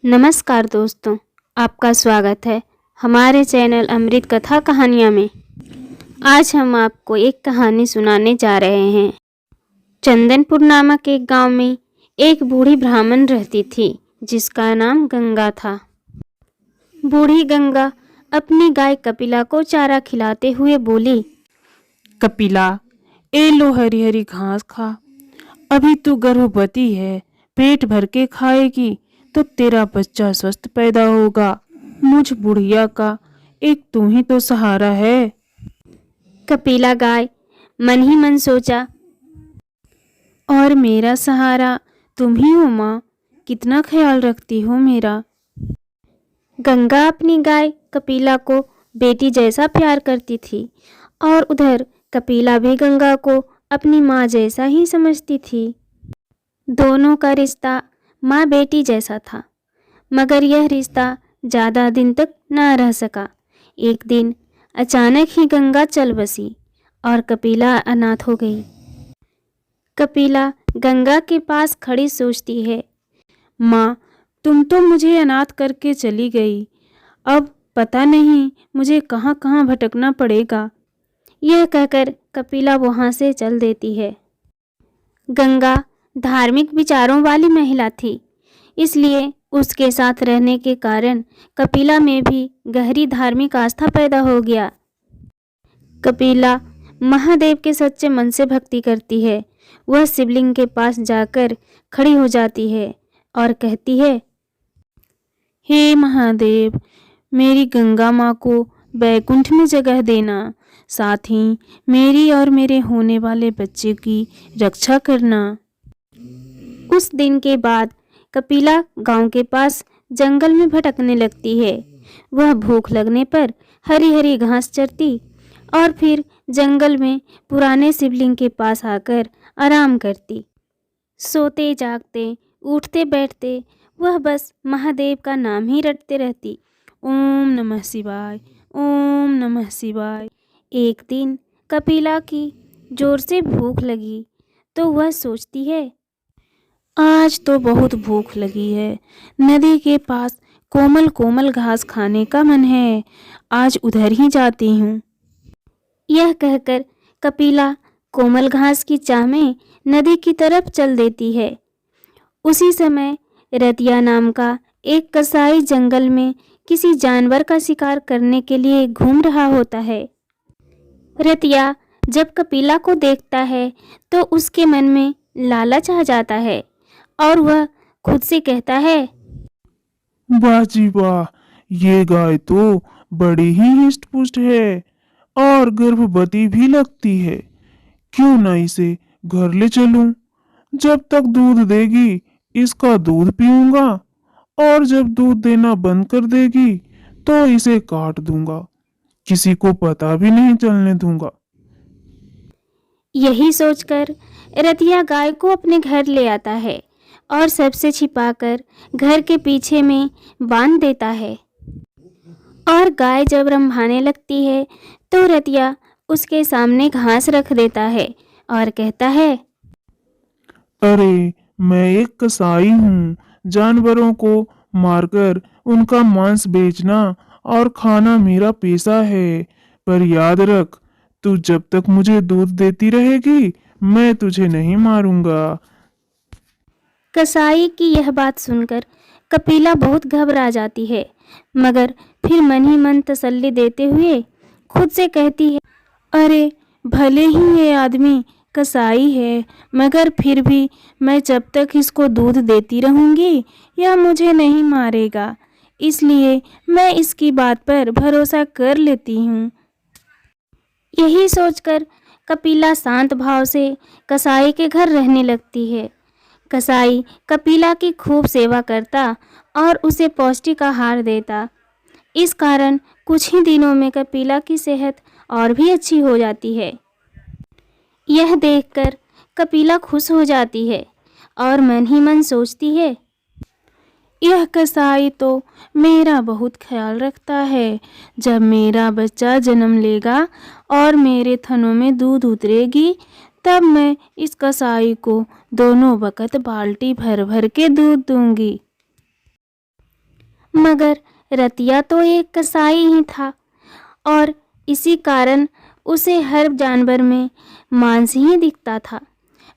नमस्कार दोस्तों, आपका स्वागत है हमारे चैनल अमृत कथा कहानियाँ में। आज हम आपको एक कहानी सुनाने जा रहे हैं। चंदनपुर नामक एक गांव में एक बूढ़ी ब्राह्मण रहती थी जिसका नाम गंगा था। बूढ़ी गंगा अपनी गाय कपिला को चारा खिलाते हुए बोली, कपिला, ए लो हरी हरी घास खा। अभी तू गर्भवती है, पेट भर के खाएगी तो तेरा बच्चा स्वस्थ पैदा होगा। मुझ बुढ़िया का एक तू ही तो सहारा है। कपिला गाय मन ही मन सोचा, और मेरा सहारा तुम ही हो माँ, कितना ख्याल रखती हो मेरा। गंगा अपनी गाय कपिला को बेटी जैसा प्यार करती थी और उधर कपिला भी गंगा को अपनी माँ जैसा ही समझती थी। दोनों का रिश्ता माँ बेटी जैसा था, मगर यह रिश्ता ज़्यादा दिन तक न रह सका। एक दिन अचानक ही गंगा चल बसी और कपिला अनाथ हो गई। कपिला गंगा के पास खड़ी सोचती है, माँ, तुम तो मुझे अनाथ करके चली गई, अब पता नहीं मुझे कहाँ कहाँ भटकना पड़ेगा। यह कहकर कपिला वहाँ से चल देती है। गंगा धार्मिक विचारों वाली महिला थी, इसलिए उसके साथ रहने के कारण कपिला में भी गहरी धार्मिक आस्था पैदा हो गया। कपिला महादेव के सच्चे मन से भक्ति करती है। वह शिवलिंग के पास जाकर खड़ी हो जाती है और कहती है, हे महादेव, मेरी गंगा माँ को बैकुंठ में जगह देना, साथ ही मेरी और मेरे होने वाले बच्चे की रक्षा करना। उस दिन के बाद कपिला गांव के पास जंगल में भटकने लगती है। वह भूख लगने पर हरी हरी घास चरती और फिर जंगल में पुराने शिवलिंग के पास आकर आराम करती। सोते जागते उठते बैठते वह बस महादेव का नाम ही रटते रहती। ओम नमः शिवाय, ओम नमः शिवाय। एक दिन कपिला की जोर से भूख लगी तो वह सोचती है, आज तो बहुत भूख लगी है, नदी के पास कोमल कोमल घास खाने का मन है, आज उधर ही जाती हूँ। यह कहकर कपिला कोमल घास की चाह में नदी की तरफ चल देती है। उसी समय रतिया नाम का एक कसाई जंगल में किसी जानवर का शिकार करने के लिए घूम रहा होता है। रतिया जब कपिला को देखता है तो उसके मन में लालच आ जाता है और वह खुद से कहता है, वाह जी वाह, ये गाय तो बड़ी ही हिष्ट पुष्ट है और गर्भवती भी लगती है। क्यों न इसे घर ले चलूं? जब तक दूध देगी इसका दूध पीऊंगा और जब दूध देना बंद कर देगी तो इसे काट दूंगा, किसी को पता भी नहीं चलने दूंगा। यही सोचकर रतिया गाय को अपने घर ले आता है और सबसे छिपाकर घर के पीछे में बांध देता है। और गाय जब रंभाने लगती है तो रतिया उसके सामने घास रख देता है और कहता है, अरे, मैं एक कसाई हूँ, जानवरों को मारकर उनका मांस बेचना और खाना मेरा पेशा है। पर याद रख, तू जब तक मुझे दूध देती रहेगी मैं तुझे नहीं मारूंगा। कसाई की यह बात सुनकर कपिला बहुत घबरा जाती है, मगर फिर मन ही मन तसल्ली देते हुए खुद से कहती है, अरे, भले ही ये आदमी कसाई है, मगर फिर भी मैं जब तक इसको दूध देती रहूंगी यह मुझे नहीं मारेगा, इसलिए मैं इसकी बात पर भरोसा कर लेती हूँ। यही सोचकर कपिला शांत भाव से कसाई के घर रहने लगती है। कसाई कपिला की खूब सेवा करता और उसे पौष्टिक आहार देता। इस कारण कुछ ही दिनों में कपिला की सेहत और भी अच्छी हो जाती है। यह देखकर कपिला खुश हो जाती है और मन ही मन सोचती है, यह कसाई तो मेरा बहुत ख्याल रखता है। जब मेरा बच्चा जन्म लेगा और मेरे थनों में दूध उतरेगी तब मैं इस कसाई को दोनों वक्त बाल्टी भर भर के दूध दूंगी। मगर रतिया तो एक कसाई ही था और इसी कारण उसे हर जानवर में मांस ही दिखता था।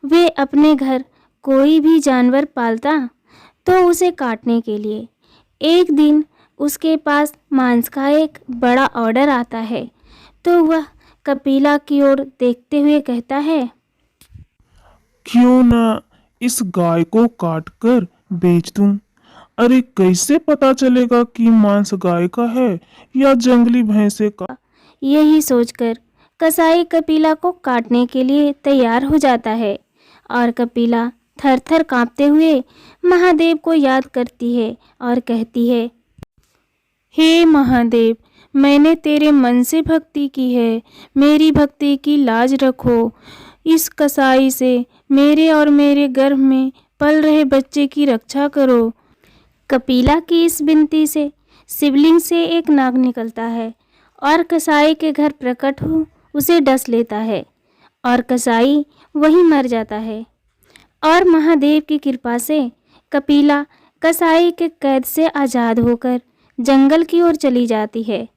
वे अपने घर कोई भी जानवर पालता तो उसे काटने के लिए। एक दिन उसके पास मांस का एक बड़ा ऑर्डर आता है तो वह कपिला की ओर देखते हुए कहता है, क्यों ना इस गाय को काट कर बेच दूं? अरे कैसे पता चलेगा कि मांस गाय का है या जंगली भैंसे का? यही सोचकर कसाई कपिला को काटने के लिए तैयार हो जाता है और कपिला थर थर कांपते हुए महादेव को याद करती है और कहती है, हे महादेव, मैंने तेरे मन से भक्ति की है, मेरी भक्ति की लाज रखो। इस कसाई से मेरे और मेरे गर्भ में पल रहे बच्चे की रक्षा करो। कपिला की इस विनती से शिवलिंग से एक नाग निकलता है और कसाई के घर प्रकट हो उसे डस लेता है और कसाई वहीं मर जाता है। और महादेव की कृपा से कपिला कसाई के कैद से आज़ाद होकर जंगल की ओर चली जाती है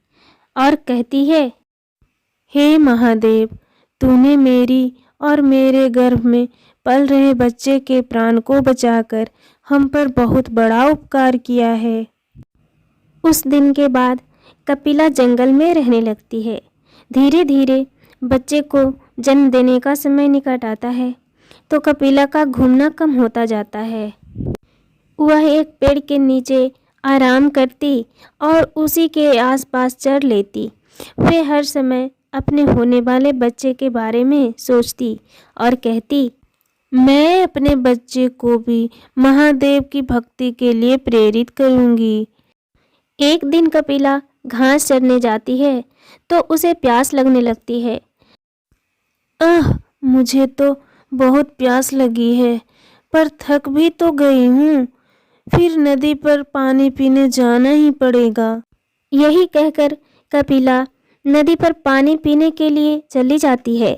और कहती है, हे महादेव, तूने मेरी और मेरे गर्भ में पल रहे बच्चे के प्राण को बचाकर हम पर बहुत बड़ा उपकार किया है। उस दिन के बाद कपिला जंगल में रहने लगती है। धीरे धीरे बच्चे को जन्म देने का समय निकट आता है तो कपिला का घूमना कम होता जाता है। वह एक पेड़ के नीचे आराम करती और उसी के आसपास चर लेती। वे हर समय अपने होने वाले बच्चे के बारे में सोचती और कहती, मैं अपने बच्चे को भी महादेव की भक्ति के लिए प्रेरित करूंगी। एक दिन कपिला घास चरने जाती है तो उसे प्यास लगने लगती है। मुझे तो बहुत प्यास लगी है, पर थक भी तो गई हूँ। फिर नदी पर पानी पीने जाना ही पड़ेगा। यही कहकर कपिला नदी पर पानी पीने के लिए चली जाती है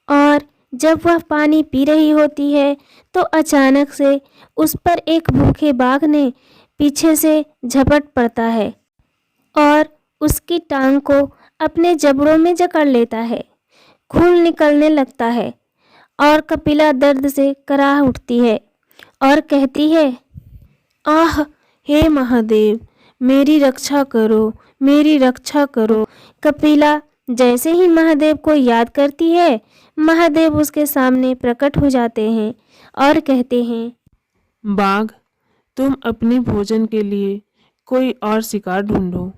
और जब वह पानी पी रही होती है तो अचानक से उस पर एक भूखे बाघ ने पीछे से झपट पड़ता है और उसकी टांग को अपने जबड़ों में जकड़ लेता है। खून निकलने लगता है और कपिला दर्द से कराह उठती है और कहती है, आह, हे महादेव, मेरी रक्षा करो, मेरी रक्षा करो। कपिला जैसे ही महादेव को याद करती है, महादेव उसके सामने प्रकट हो जाते हैं और कहते हैं, बाघ, तुम अपने भोजन के लिए कोई और शिकार ढूंढो।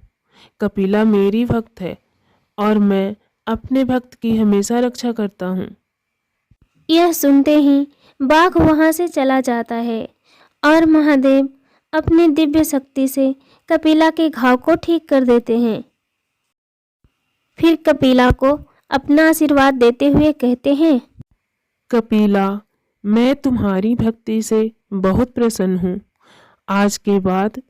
कपिला मेरी भक्त है और मैं अपने भक्त की हमेशा रक्षा करता हूँ। यह सुनते ही बाघ वहाँ से चला जाता है और महादेव अपनी दिव्य शक्ति से कपिला के घाव को ठीक कर देते हैं। फिर कपिला को अपना आशीर्वाद देते हुए कहते हैं, कपिला, मैं तुम्हारी भक्ति से बहुत प्रसन्न हूँ। आज के बाद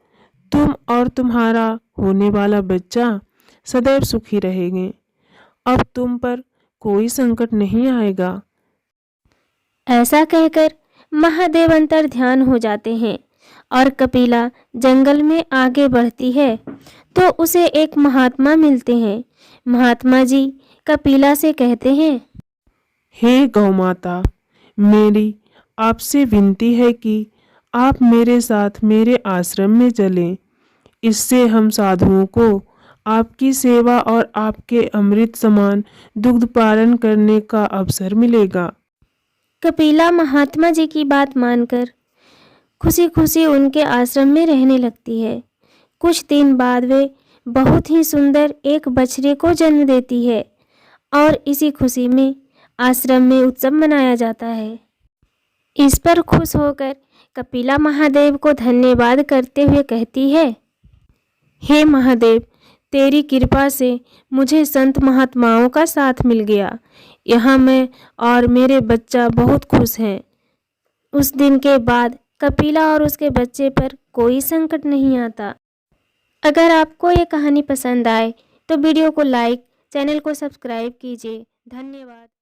तुम और तुम्हारा होने वाला बच्चा सदैव सुखी रहेंगे। अब तुम पर कोई संकट नहीं आएगा। ऐसा कहकर महादेव अंतर ध्यान हो जाते हैं और कपिला जंगल में आगे बढ़ती है तो उसे एक महात्मा मिलते हैं। महात्मा जी कपिला से कहते हैं, हे गौ माता, मेरी आपसे विनती है कि आप मेरे साथ मेरे आश्रम में चलें। इससे हम साधुओं को आपकी सेवा और आपके अमृत समान दुग्ध पालन करने का अवसर मिलेगा। कपिला महात्मा जी की बात मानकर खुशी खुशी उनके आश्रम में रहने लगती है। कुछ दिन बाद वे बहुत ही सुंदर एक बछड़े को जन्म देती है और इसी खुशी में आश्रम में उत्सव मनाया जाता है। इस पर खुश होकर कपिला महादेव को धन्यवाद करते हुए कहती है, हे महादेव, तेरी कृपा से मुझे संत महात्माओं का साथ मिल गया। यहाँ मैं और मेरे बच्चा बहुत खुश हैं। उस दिन के बाद कपिला और उसके बच्चे पर कोई संकट नहीं आता। अगर आपको ये कहानी पसंद आए तो वीडियो को लाइक, चैनल को सब्सक्राइब कीजिए। धन्यवाद।